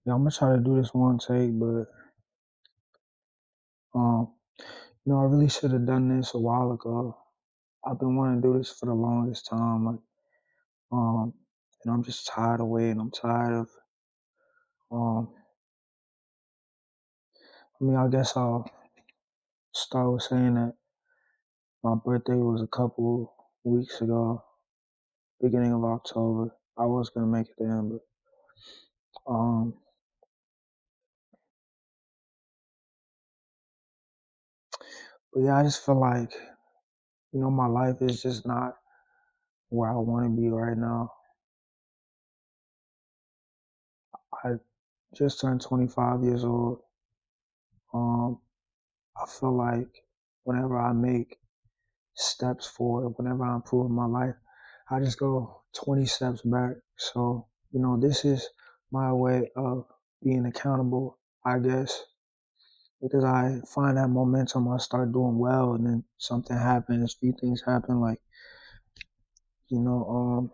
Yeah, I'm gonna try to do this one take, but um, I really should have done this a while ago. I've been wanting to do this for the longest time, um, and I'm just tired of waiting. I'm tired of, um, I guess I'll start with saying that my birthday was a couple weeks ago, beginning of October. I was gonna make it then, um, but yeah, I just feel like my life is just not where I want to be right now. I just turned 25 years old. Um, I feel like whenever I make steps forward, whenever I improve my life, I just go 20 steps back. So, this is my way of being accountable, I guess, because I find that momentum, I start doing well, and then something happens, few things happen, like, you know, um,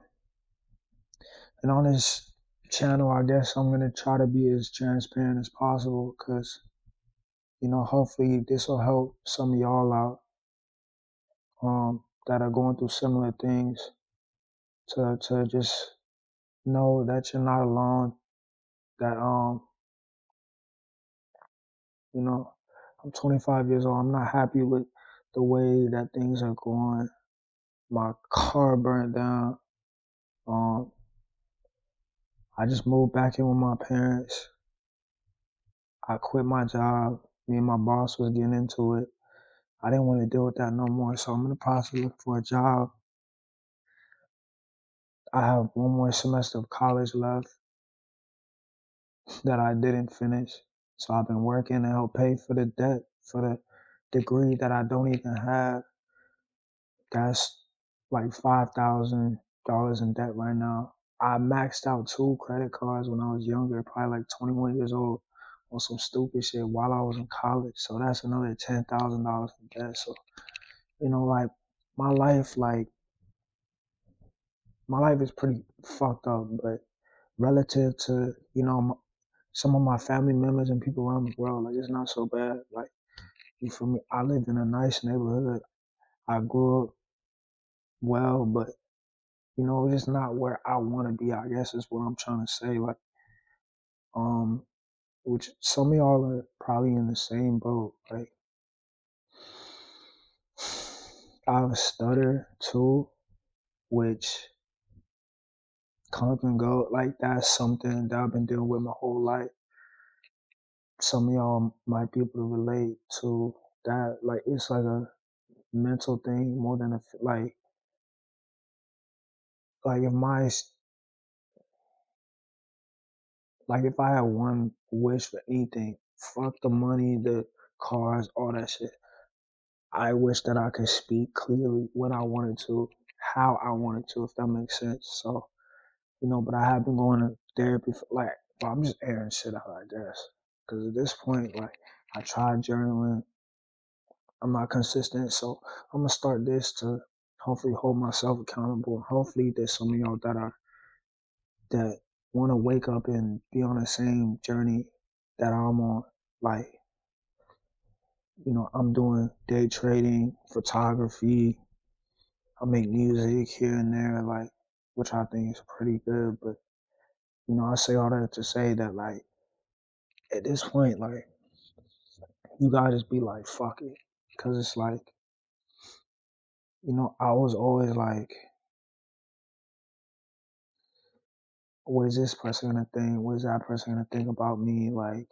and on this channel, I guess I'm going to try to be as transparent as possible because, hopefully this will help some of y'all out that are going through similar things to just know that you're not alone. That you know, I'm 25 years old. I'm not happy with the way that things are going. My car burned down. Um, I just moved back in with my parents. I quit my job. Me and my boss was getting into it. I didn't want to deal with that no more. So I'm in the process of looking for a job. I have one more semester of college left that I didn't finish. So I've been working to help pay for the debt for the degree that I don't even have. That's like $5,000 in debt right now. I maxed out two credit cards when I was younger, probably like 21 years old, on some stupid shit while I was in college. So that's another $10,000 in debt. So like my life, like my life is pretty fucked up, but relative to some of my family members and people around the world, like it's not so bad. Like you feel me? I lived in a nice neighborhood. I grew up well, but it's just not where I want to be. I guess is what I'm trying to say. Like, um, which some of y'all are probably in the same boat. Like, I have a stutter too, which comes and go. Like, that's something that I've been dealing with my whole life. Some of y'all might be able to relate to that. Like, it's like a mental thing more than like if if I had one wish for anything, fuck the money, the cars, all that shit. I wish that I could speak clearly when I wanted to, how I wanted to, if that makes sense. So, but I have been going to therapy for well, I'm just airing shit out, I guess. Because at this point, like, I tried journaling, I'm not consistent. So, I'm going to start this to hopefully hold myself accountable. Hopefully, there's some of y'all that want to wake up and be on the same journey that I'm on. Like, I'm doing day trading, photography, I make music here and there, like, which I think is pretty good. But I say all that to say that, like, at this point, like, you gotta just be like, fuck it, because it's like, I was always like, what is this person gonna think? What is that person gonna think about me? Like,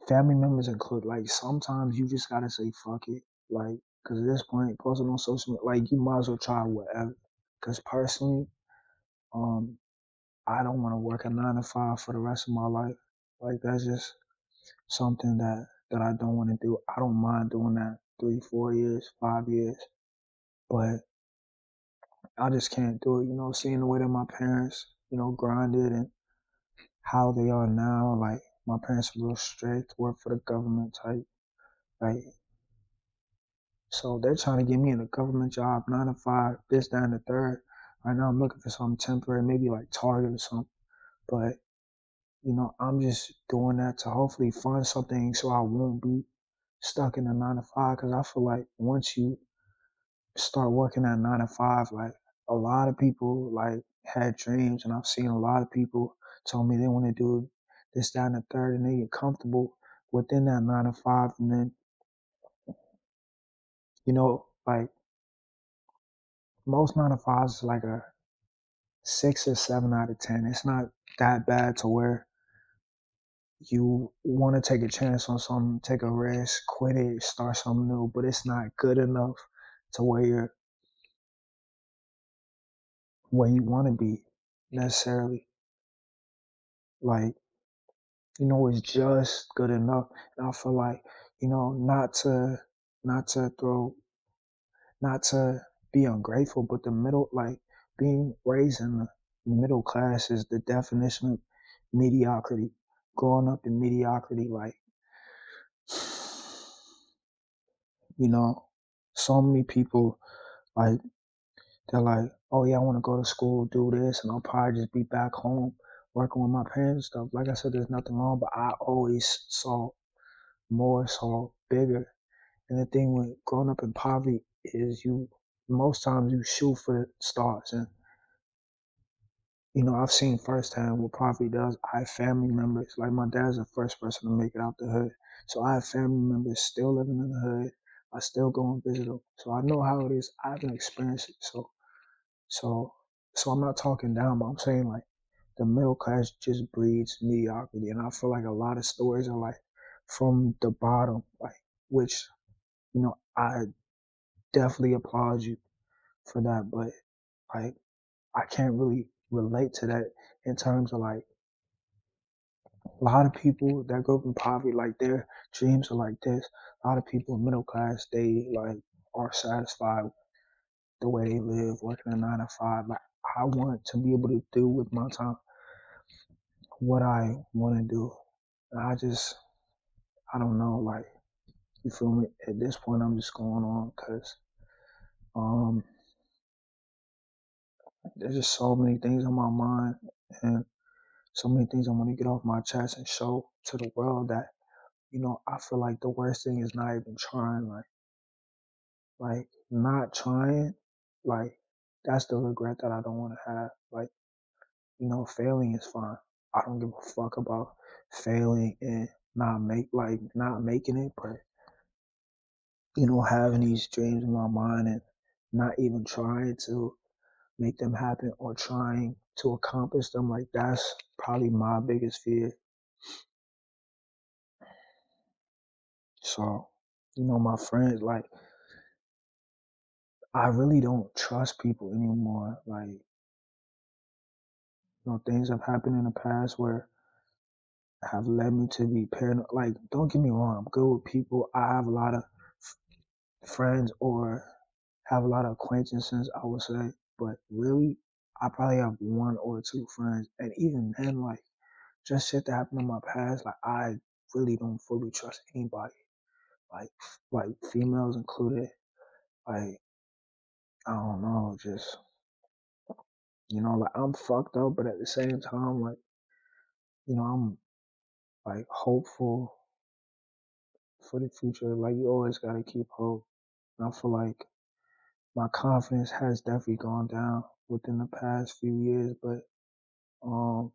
family members include. Like, sometimes you just gotta say fuck it, like, because at this point, posting on social media, like, you might as well try whatever. Because personally, um, I don't want to work a 9 to 5 for the rest of my life. Like, that's just something that I don't want to do. I don't mind doing that 3, 4 years, 5 years, but I just can't do it. Seeing the way that my parents, grinded and how they are now. Like, my parents are real strict, work for the government type. Like, so they're trying to get me in a government job, 9 to 5, this, that, and the third. Right now, I'm looking for something temporary, maybe like Target or something. But I'm just doing that to hopefully fund something so I won't be stuck in a 9 to 5. Because I feel like once you start working at 9 to 5, like a lot of people like had dreams, and I've seen a lot of people tell me they want to do this, that, and the third, and they get comfortable within that 9 to 5, and then like most 9 to 5s is like a 6 or 7 out of 10. It's not that bad to where you want to take a chance on something, take a risk, quit it, start something new, but it's not good enough to where you're where you want to be necessarily. Like, it's just good enough. And I feel like, not to throw, not to be ungrateful, but the middle, like being raised in the middle class is the definition of mediocrity. Growing up in mediocrity, like, you know, so many people, like, they're like, oh yeah, I want to go to school, do this, and I'll probably just be back home working with my parents and stuff. Like I said, there's nothing wrong, but I always saw more, saw bigger. And the thing with growing up in poverty is most times you shoot for the stars. And, I've seen firsthand what poverty does. I have family members, like my dad's the first person to make it out the hood. So I have family members still living in the hood. I still go and visit them. So I know how it is. I haven't experienced it. So, so I'm not talking down, but I'm saying like the middle class just breeds mediocrity. And I feel like a lot of stories are like from the bottom, like, which, I definitely applaud you for that, but like I can't really relate to that in terms of like a lot of people that grow up in poverty, like their dreams are like this. A lot of people in middle class, they like are satisfied with the way they live, working a 9 to 5. Like I want to be able to do with my time what I want to do. And I don't know, like, you feel me? At this point, I'm just going on because um, there's just so many things on my mind, and so many things I want to get off my chest and show to the world that, I feel like the worst thing is not even trying. Like not trying, like that's the regret that I don't want to have. Like, failing is fine. I don't give a fuck about failing and not making it, but having these dreams in my mind and not even trying to make them happen or trying to accomplish them, like that's probably my biggest fear. So, my friends, like, I really don't trust people anymore. Like, things have happened in the past where have led me to be paranoid. Like, don't get me wrong, I'm good with people. I have a lot of friends or have a lot of acquaintances, I would say. But really, I probably have one or two friends. And even then, like, just shit that happened in my past, like, I really don't fully trust anybody. Like, females included. Like, I don't know, just, like, I'm fucked up, but at the same time, like, I'm like hopeful for the future. Like, you always gotta keep hope. And I feel like my confidence has definitely gone down within the past few years, but um,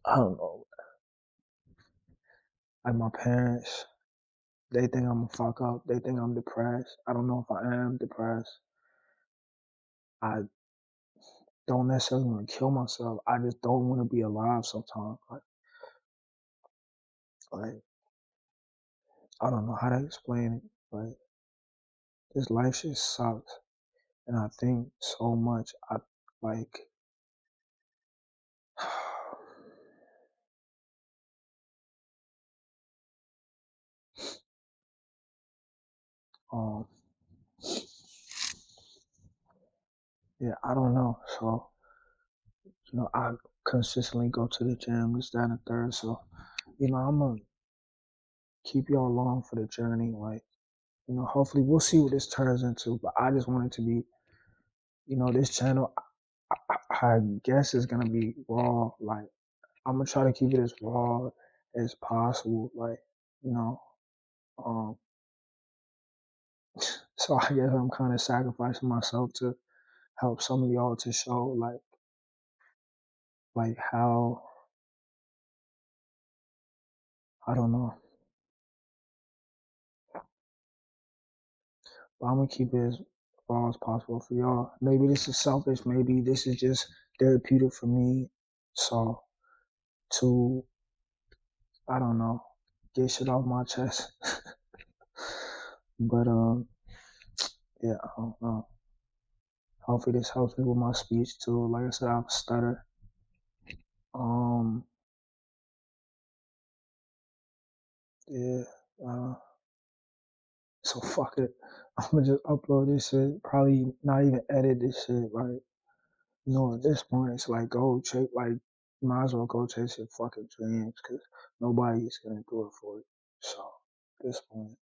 I don't know. Like my parents, they think I'm a fuck up. They think I'm depressed. I don't know if I am depressed. I don't necessarily want to kill myself. I just don't want to be alive sometimes. Like I don't know how to explain it, but this life just sucks. And I think so much. I like, um, yeah, I don't know. So, I consistently go to the gym, this, that, and the third. So, I'm gonna keep y'all along for the journey. Like, hopefully we'll see what this turns into. But I just want it to be, this channel. I guess it's gonna be raw. Like I'm gonna try to keep it as raw as possible. Like you know, um. So I guess I'm kind of sacrificing myself to help some of y'all to show like how I don't know. But I'm gonna keep it as raw as possible for y'all. Maybe this is selfish. Maybe this is just therapeutic for me. So to I don't know, get shit off my chest. But yeah, I don't know. Hopefully this helps me with my speech too. Like I said, I have a stutter. Um, yeah. Uh, so fuck it. I'm gonna just upload this shit. Probably not even edit this shit. Like, at this point, it's like go chase. Like, you might as well go chase your fucking dreams because nobody's gonna do it for you. So, at this point.